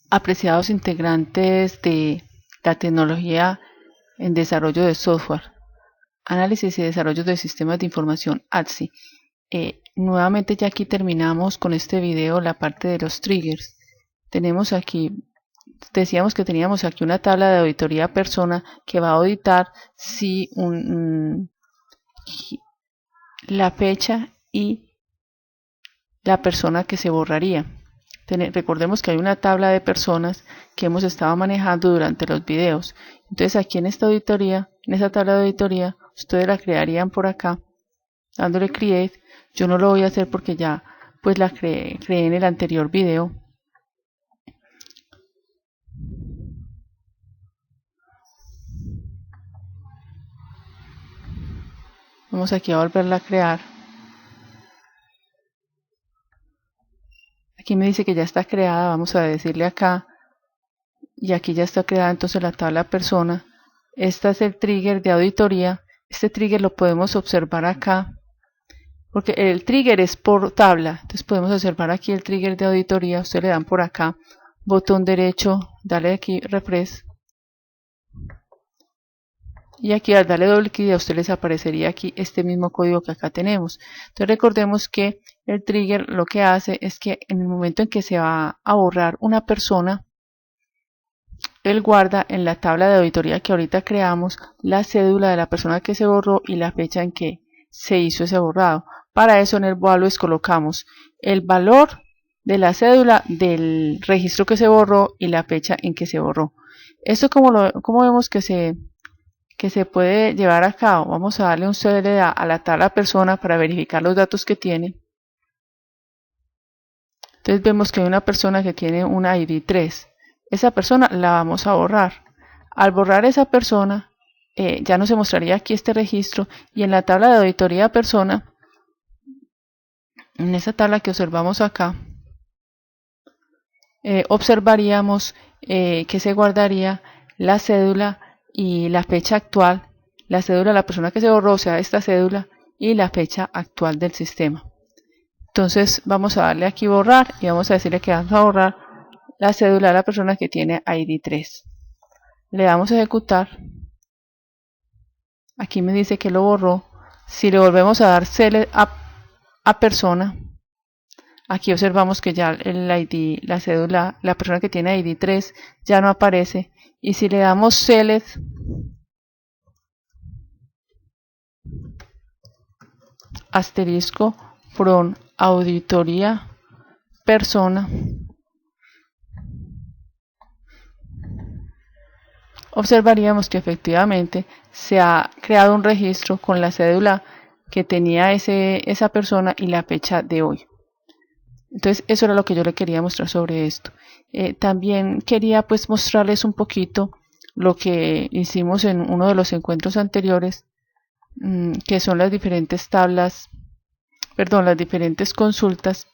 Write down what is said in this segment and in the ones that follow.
Apreciados integrantes de la tecnología en desarrollo de software, análisis y desarrollo de sistemas de información ATSI. Nuevamente ya aquí terminamos con este video la parte de los triggers. Tenemos aquí, decíamos que teníamos aquí una tabla de auditoría persona que va a auditar si la fecha y la persona que se borraría. Recordemos que hay una tabla de personas que hemos estado manejando durante los videos. Entonces aquí en esta auditoría, en esta tabla de auditoría, ustedes la crearían por acá, dándole create. Yo no lo voy a hacer porque ya pues la creé en el anterior video. Vamos aquí a volverla a crear. Aquí me dice que ya está creada, vamos a decirle acá, y aquí ya está creada entonces la tabla persona. Este es el trigger de auditoría. Este trigger lo podemos observar acá, porque el trigger es por tabla. Entonces podemos observar aquí el trigger de auditoría. Ustedes le dan por acá, botón derecho, dale aquí refresh, y aquí al darle doble clic a ustedes les aparecería aquí este mismo código que acá tenemos. Entonces recordemos que el trigger lo que hace es que en el momento en que se va a borrar una persona, él guarda en la tabla de auditoría que ahorita creamos la cédula de la persona que se borró y la fecha en que se hizo ese borrado. Para eso en el values colocamos el valor de la cédula del registro que se borró y la fecha en que se borró. Esto como vemos que se puede llevar a cabo. Vamos a darle un CLA a la tabla persona para verificar los datos que tiene. Entonces vemos que hay una persona que tiene un ID 3. Esa persona la vamos a borrar. Al borrar esa persona, ya no se mostraría aquí este registro, y en la tabla de auditoría persona, en esa tabla que observamos acá, observaríamos que se guardaría la cédula y la fecha actual, la cédula de la persona que se borró, o sea, esta cédula, y la fecha actual del sistema. Entonces vamos a darle aquí borrar y vamos a decirle que vamos a borrar la cédula de la persona que tiene ID 3. Le damos a ejecutar. Aquí me dice que lo borró. Si le volvemos a dar select a persona, aquí observamos que ya el ID, la cédula, la persona que tiene ID 3 ya no aparece. Y si le damos select asterisco from auditoría persona, observaríamos que efectivamente se ha creado un registro con la cédula que tenía esa persona y la fecha de hoy. Entonces eso era lo que yo le quería mostrar sobre esto. También quería pues mostrarles un poquito lo que hicimos en uno de los encuentros anteriores, que son las diferentes tablas, las diferentes consultas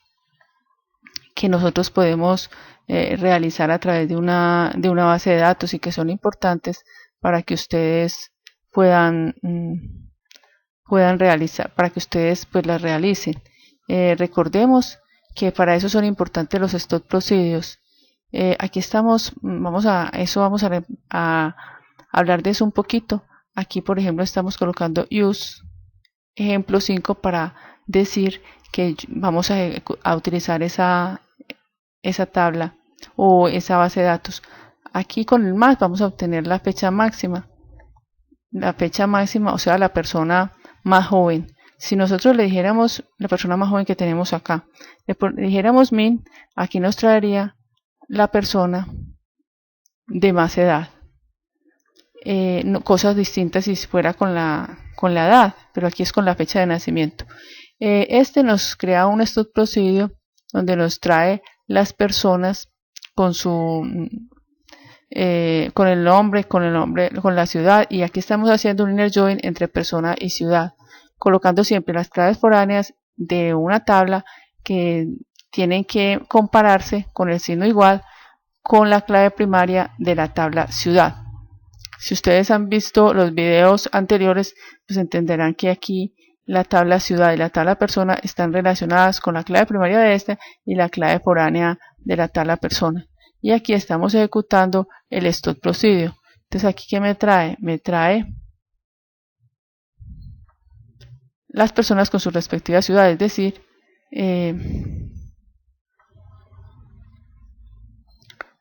que nosotros podemos realizar a través de una base de datos y que son importantes para que ustedes puedan realizar, para que ustedes pues las realicen. Recordemos que para eso son importantes los stock procedures. Aquí estamos, vamos a hablar de eso un poquito. Aquí por ejemplo estamos colocando use ejemplo 5 para decir que vamos a utilizar esa tabla o esa base de datos. Aquí con el más vamos a obtener la fecha máxima, o sea, la persona más joven. Si nosotros le dijéramos la persona más joven que tenemos acá, le dijéramos min, aquí nos traería la persona de más edad. Cosas distintas si fuera con la edad, pero aquí es con la fecha de nacimiento. Este nos crea un stock procedure donde nos trae las personas con con el nombre, con la ciudad, y aquí estamos haciendo un inner join entre persona y ciudad, colocando siempre las claves foráneas de una tabla que tienen que compararse con el signo igual con la clave primaria de la tabla ciudad. Si ustedes han visto los videos anteriores, pues entenderán que aquí la tabla ciudad y la tabla persona están relacionadas con la clave primaria de esta y la clave foránea de la tabla persona. y aquí estamos ejecutando el stored procedure. Entonces aquí ¿qué me trae? Me trae las personas con su respectiva ciudad, es decir,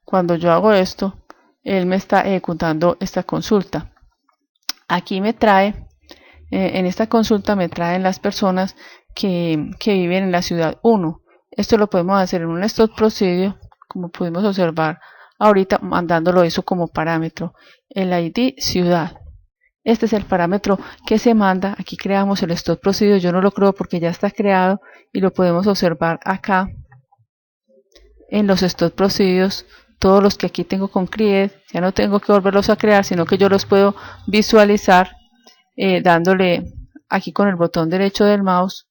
cuando yo hago esto, él me está ejecutando esta consulta. Aquí me trae, en esta consulta me traen las personas que viven en la ciudad 1. Esto lo podemos hacer en un stored procedure, como pudimos observar ahorita, mandándolo eso como parámetro. El ID ciudad. Este es el parámetro que se manda. Aquí creamos el stored procedure. Yo no lo creo porque ya está creado y lo podemos observar acá en los stored procedures. Todos los que aquí tengo con create, ya no tengo que volverlos a crear, sino que yo los puedo visualizar dándole aquí con el botón derecho del mouse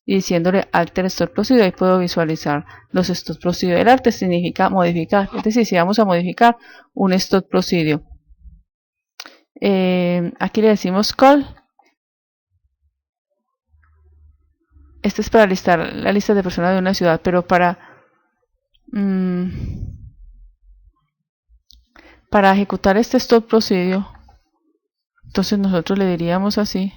y diciéndole alter stored procedure. Ahí puedo visualizar los stored procedure. El alter significa modificar, es decir, si vamos a modificar un stored procedure. Aquí le decimos call. Este es para listar la lista de personas de una ciudad, pero para ejecutar este stored procedure, entonces nosotros le diríamos así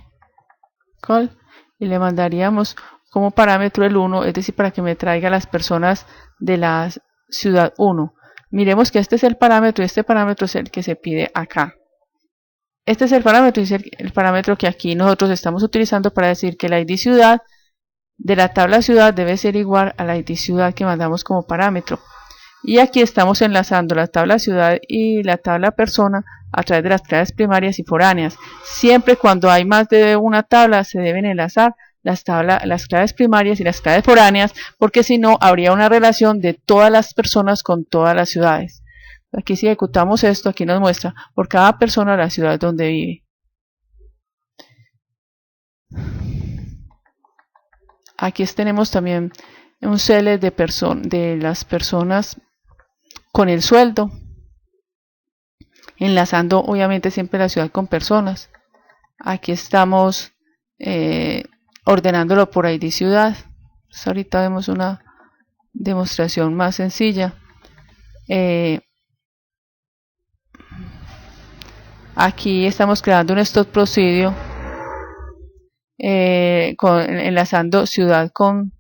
call y le mandaríamos como parámetro el 1, es decir, para que me traiga las personas de la ciudad 1. Miremos que este es el parámetro y este parámetro es el que se pide acá. Este es el parámetro y es el parámetro que aquí nosotros estamos utilizando para decir que la ID ciudad de la tabla ciudad debe ser igual a la ID ciudad que mandamos como parámetro. Y aquí estamos enlazando la tabla ciudad y la tabla persona a través de las claves primarias y foráneas. Siempre cuando hay más de una tabla se deben enlazar las claves primarias y las claves foráneas, porque si no habría una relación de todas las personas con todas las ciudades. Aquí si ejecutamos esto, aquí nos muestra por cada persona la ciudad donde vive. Aquí tenemos también un select de las personas con el sueldo, enlazando obviamente siempre la ciudad con personas. Aquí estamos ordenándolo por ID ciudad. Entonces, ahorita vemos una demostración más sencilla. Aquí estamos creando un stored procedure enlazando ciudad con,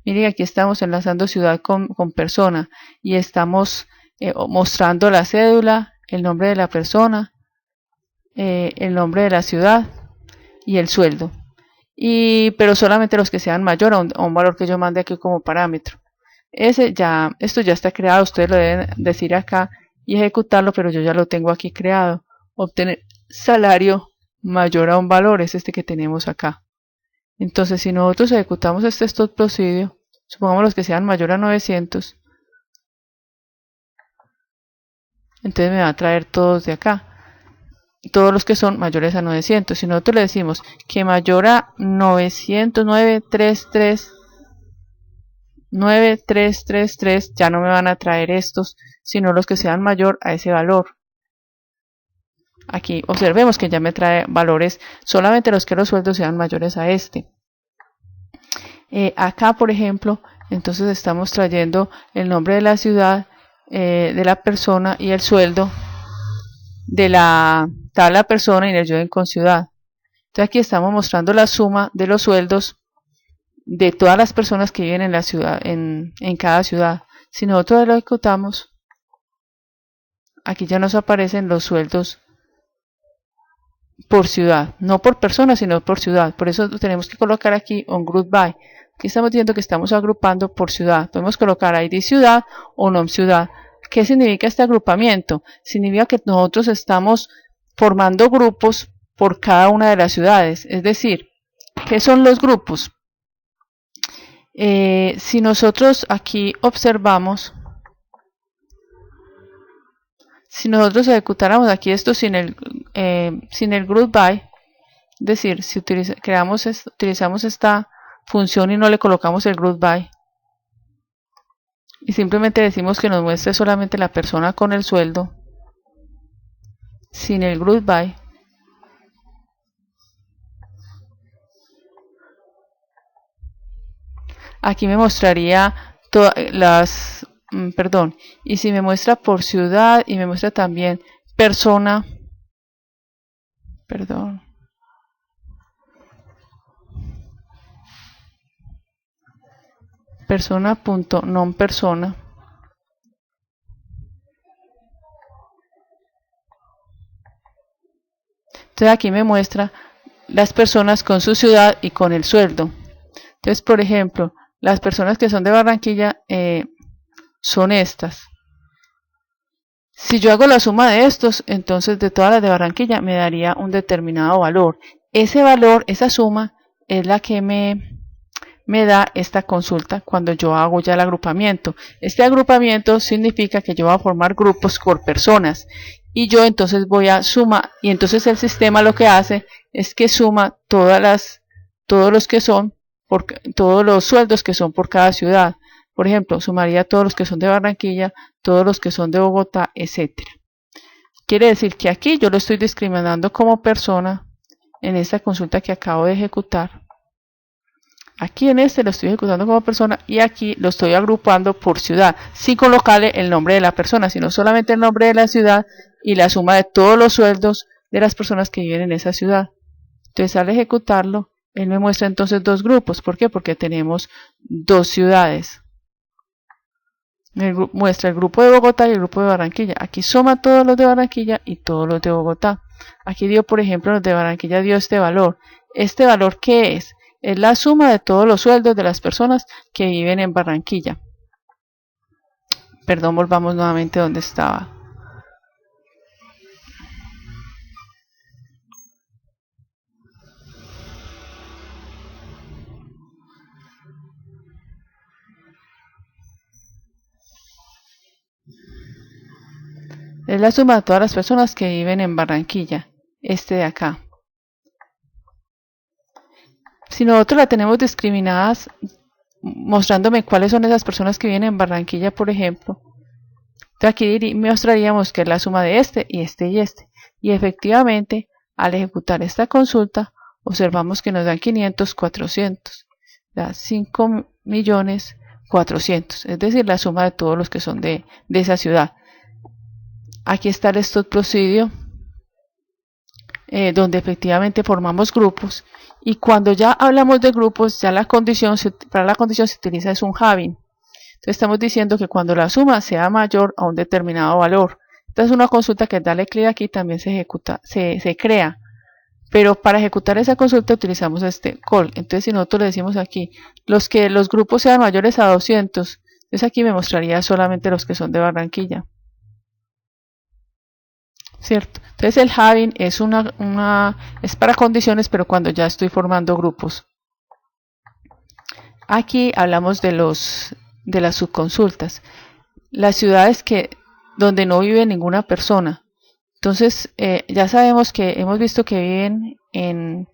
miren, aquí estamos enlazando ciudad con persona y estamos mostrando la cédula, el nombre de la persona, el nombre de la ciudad y el sueldo, pero solamente los que sean mayor a un valor que yo mande aquí como parámetro. Esto ya está creado, ustedes lo deben decir acá y ejecutarlo, pero yo ya lo tengo aquí creado. Obtener salario mayor a un valor es este que tenemos acá. Entonces si nosotros ejecutamos este stored procedure, supongamos los que sean mayor a 900, entonces me va a traer todos de acá, todos los que son mayores a 900. Si nosotros le decimos que mayor a 900, 9333, ya no me van a traer estos, sino los que sean mayor a ese valor. Aquí observemos que ya me trae valores solamente los que los sueldos sean mayores a este. Acá, por ejemplo, entonces estamos trayendo el nombre de la ciudad, de la persona y el sueldo de la tabla persona y el join con ciudad. Entonces aquí estamos mostrando la suma de los sueldos de todas las personas que viven en la ciudad, en cada ciudad. Si nosotros lo ejecutamos, aquí ya nos aparecen los sueldos por ciudad, no por persona, sino por ciudad. Por eso tenemos que colocar aquí un group by. Aquí estamos viendo que estamos agrupando por ciudad. Podemos colocar ID ciudad o nom ciudad. ¿Qué significa este agrupamiento? Significa que nosotros estamos formando grupos por cada una de las ciudades. Es decir, ¿qué son los grupos? Si nosotros aquí observamos, si nosotros ejecutáramos aquí esto sin el group by, es decir, si utilizamos esta función y no le colocamos el group by y simplemente decimos que nos muestre solamente la persona con el sueldo sin el group by, aquí me mostraría perdón, y si me muestra por ciudad y me muestra también persona, perdón, persona.non persona, entonces aquí me muestra las personas con su ciudad y con el sueldo. Entonces, por ejemplo, las personas que son de Barranquilla son estas. Si yo hago la suma de estos, entonces de todas las de Barranquilla me daría un determinado valor. Ese valor, esa suma, es la que me da esta consulta cuando yo hago ya el agrupamiento. Este agrupamiento significa que yo voy a formar grupos por personas y yo entonces voy a sumar, y entonces el sistema lo que hace es que suma todos los sueldos que son por cada ciudad. Por ejemplo, sumaría todos los que son de Barranquilla, todos los que son de Bogotá, etcétera. Quiere decir que aquí yo lo estoy discriminando como persona en esta consulta que acabo de ejecutar. Aquí en este lo estoy ejecutando como persona y aquí lo estoy agrupando por ciudad, sin colocarle el nombre de la persona, sino solamente el nombre de la ciudad y la suma de todos los sueldos de las personas que viven en esa ciudad. Entonces, al ejecutarlo, él me muestra entonces dos grupos. ¿Por qué? Porque tenemos dos ciudades. Muestra el grupo de Bogotá y el grupo de Barranquilla. Aquí suma todos los de Barranquilla y todos los de Bogotá. Aquí dio, por ejemplo, los de Barranquilla dio este valor. ¿Este valor qué es? Es la suma de todos los sueldos de las personas que viven en Barranquilla. Perdón, volvamos nuevamente donde estaba. Es la suma de todas las personas que viven en Barranquilla. Este de acá. Si nosotros la tenemos discriminadas, mostrándome cuáles son esas personas que viven en Barranquilla, por ejemplo, aquí mostraríamos que es la suma de este y este y este. Y efectivamente, al ejecutar esta consulta, observamos que nos dan 500, 400. Da 5.400.000, es decir, la suma de todos los que son de esa ciudad. Aquí está el Stop Procedure, donde efectivamente formamos grupos. Y cuando ya hablamos de grupos, ya para la condición se utiliza es un having. Entonces estamos diciendo que cuando la suma sea mayor a un determinado valor. Entonces una consulta que darle clic aquí también se ejecuta, se crea. Pero para ejecutar esa consulta utilizamos este call. Entonces si nosotros le decimos aquí, los grupos sean mayores a 200, entonces aquí me mostraría solamente los que son de Barranquilla. ¿Cierto? Entonces el having es es para condiciones, pero cuando ya estoy formando grupos. Aquí hablamos de las subconsultas. Las ciudades donde no vive ninguna persona. Entonces ya sabemos que hemos visto que viven en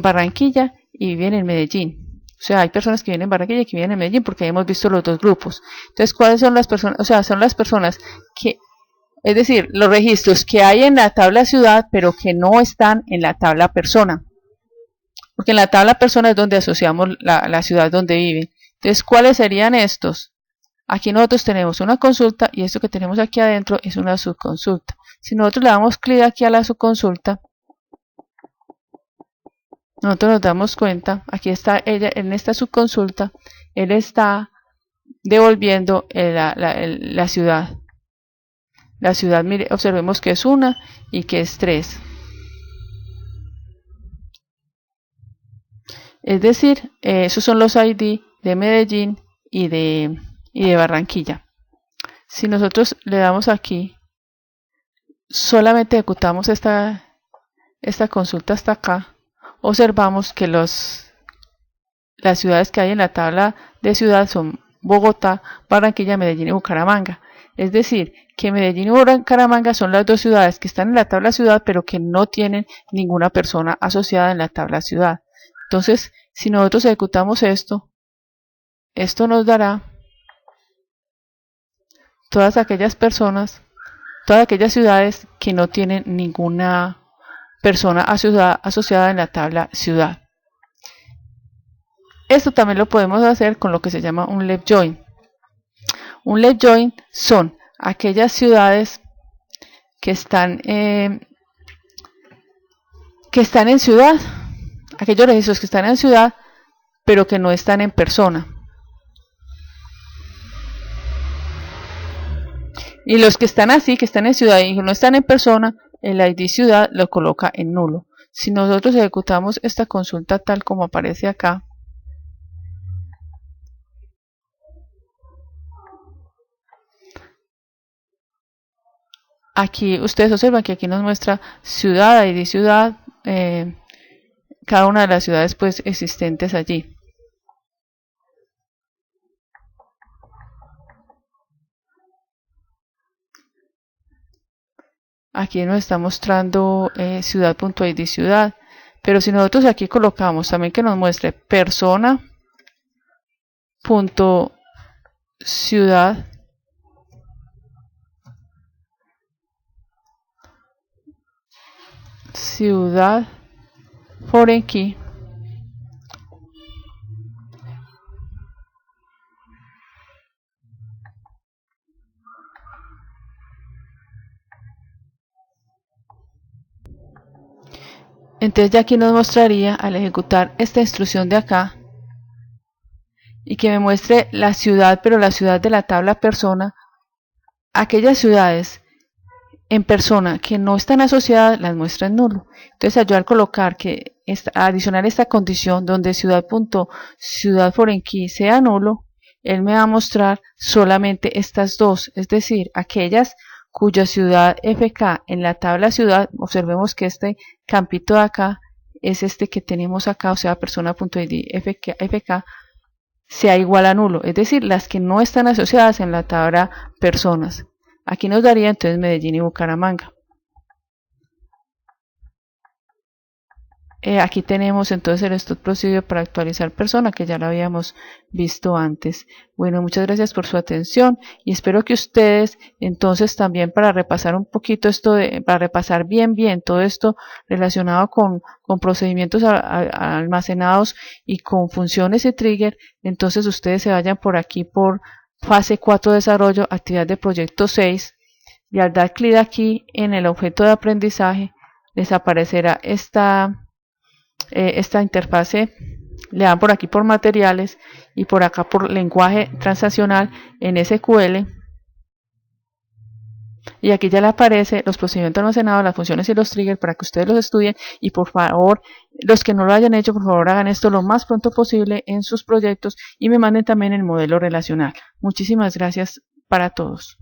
Barranquilla y viven en Medellín. O sea, hay personas que viven en Barranquilla y que viven en Medellín porque hemos visto los dos grupos. Entonces, ¿cuáles son las personas? O sea, son las personas que, es decir, los registros que hay en la tabla ciudad, pero que no están en la tabla persona. Porque en la tabla persona es donde asociamos la ciudad donde vive. Entonces, ¿cuáles serían estos? Aquí nosotros tenemos una consulta y esto que tenemos aquí adentro es una subconsulta. Si nosotros le damos clic aquí a la subconsulta, nosotros nos damos cuenta, aquí está ella, en esta subconsulta, él está devolviendo la ciudad. La ciudad, mire, observemos que es 1 y que es 3. Es decir, esos son los ID de Medellín y de Barranquilla. Si nosotros le damos aquí, solamente ejecutamos esta consulta hasta acá, observamos que las ciudades que hay en la tabla de ciudad son Bogotá, Barranquilla, Medellín y Bucaramanga. Es decir, que Medellín y Bucaramanga son las dos ciudades que están en la tabla ciudad, pero que no tienen ninguna persona asociada en la tabla ciudad. Entonces, si nosotros ejecutamos esto nos dará todas aquellas personas, todas aquellas ciudades que no tienen ninguna persona asociada en la tabla ciudad. Esto también lo podemos hacer con lo que se llama un left join. Un left join son aquellas ciudades que están en ciudad, aquellos registros que están en ciudad, pero que no están en persona. Y los que están así, que están en ciudad y no están en persona, el ID ciudad lo coloca en nulo. Si nosotros ejecutamos esta consulta tal como aparece acá, aquí ustedes observan que aquí nos muestra ciudad, ID ciudad, cada una de las ciudades pues existentes allí. Aquí nos está mostrando ciudad.id ciudad, pero si nosotros aquí colocamos también que nos muestre persona.ciudad, ciudad foreign key, entonces ya aquí nos mostraría al ejecutar esta instrucción de acá y que me muestre la ciudad, pero la ciudad de la tabla persona, aquellas ciudades en persona que no están asociadas las muestra en nulo. Entonces al colocar que adicionar esta condición donde ciudad foreign key sea nulo, él me va a mostrar solamente estas dos, es decir, aquellas cuya ciudad FK en la tabla ciudad, observemos que este campito de acá es este que tenemos acá, o sea, persona.id FK sea igual a nulo, es decir, las que no están asociadas en la tabla personas. Aquí nos daría entonces Medellín y Bucaramanga. Aquí tenemos entonces el stop procedure para actualizar persona, que ya lo habíamos visto antes. Bueno, muchas gracias por su atención y espero que ustedes entonces también, para repasar un poquito esto, para repasar bien todo esto relacionado con procedimientos almacenados y con funciones y trigger, entonces ustedes se vayan por aquí por fase 4 de desarrollo, actividad de proyecto 6, y al dar clic aquí en el objeto de aprendizaje les aparecerá esta interfase. Le dan por aquí por materiales y por acá por lenguaje transaccional en SQL, y aquí ya le aparece los procedimientos almacenados, las funciones y los triggers para que ustedes los estudien. Y por favor, los que no lo hayan hecho, por favor hagan esto lo más pronto posible en sus proyectos y me manden también el modelo relacional. Muchísimas gracias para todos.